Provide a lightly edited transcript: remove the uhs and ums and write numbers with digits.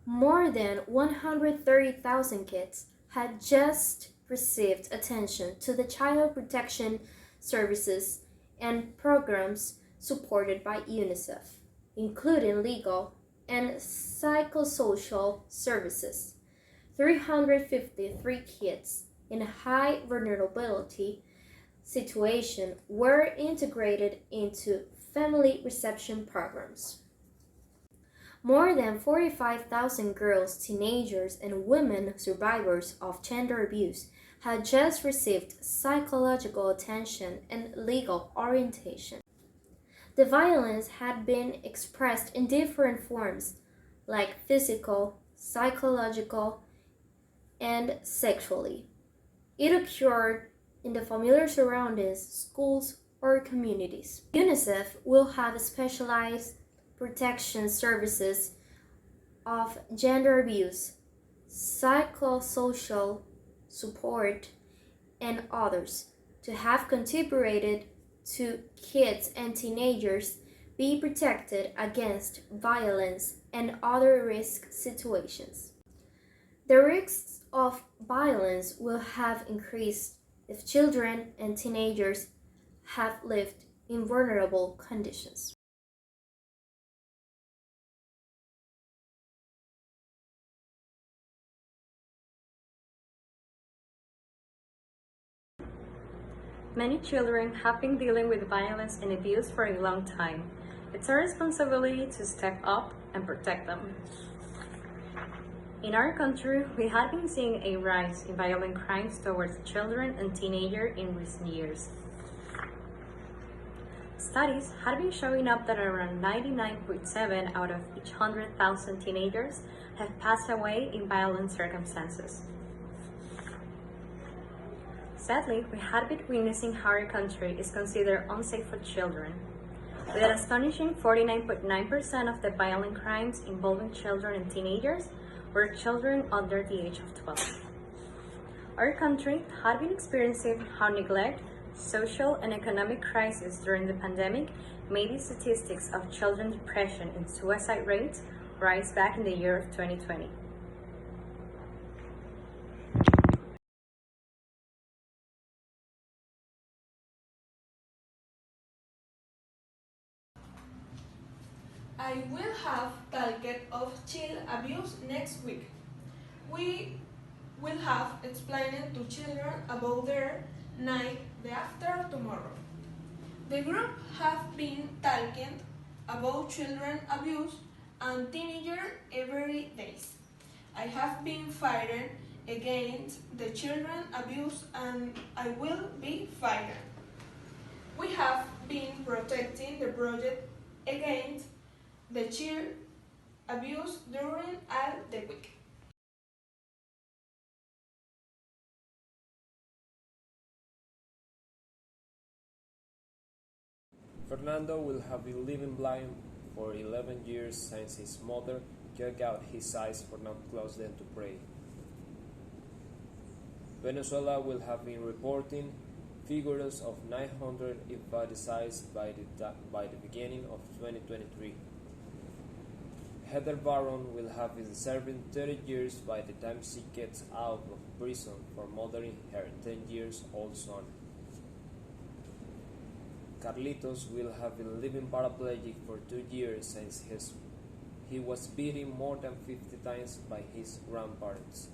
More than 130,000 kids had just received attention to the child protection services and programs supported by UNICEF, including legal and psychosocial services. 353 kids in high vulnerability situation were integrated into family reception programs. More than 45,000 girls, teenagers, and women survivors of gender abuse had just received psychological attention and legal orientation. The violence had been expressed in different forms, like physical, psychological, and sexually. It occurred in the familiar surroundings, schools, or communities. UNICEF will have specialized protection services of gender abuse, psychosocial support, and others to have contributed to kids and teenagers be protected against violence and other risk situations. The risks of violence will have increased if children and teenagers have lived in vulnerable conditions. Many children have been dealing with violence and abuse for a long time. It's our responsibility to step up and protect them. In our country, we have been seeing a rise in violent crimes towards children and teenagers in recent years. Studies have been showing up that around 99.7 out of each 100,000 teenagers have passed away in violent circumstances. Sadly, we have been witnessing how our country is considered unsafe for children, with an astonishing 49.9% of the violent crimes involving children and teenagers were children under the age of 12. Our country had been experiencing how neglect, social and economic crisis during the pandemic made the statistics of children's depression and suicide rates rise back in the year of 2020. I will have target of child abuse next week. We will have explaining to children about their night the after tomorrow. The group have been talking about children abuse and teenager every day. I have been fighting against the children abuse and I will be fighting. We have been protecting the project against the child abuse during all the week. Fernando will have been living blind for 11 years since his mother took out his eyes for not close them to pray. Venezuela will have been reporting figures of 900 infanticide by the beginning of 2023. Heather Barron will have been serving 30 years by the time she gets out of prison for murdering her 10-year-old son. Carlitos will have been living paraplegic for 2 years since he was beaten more than 50 times by his grandparents.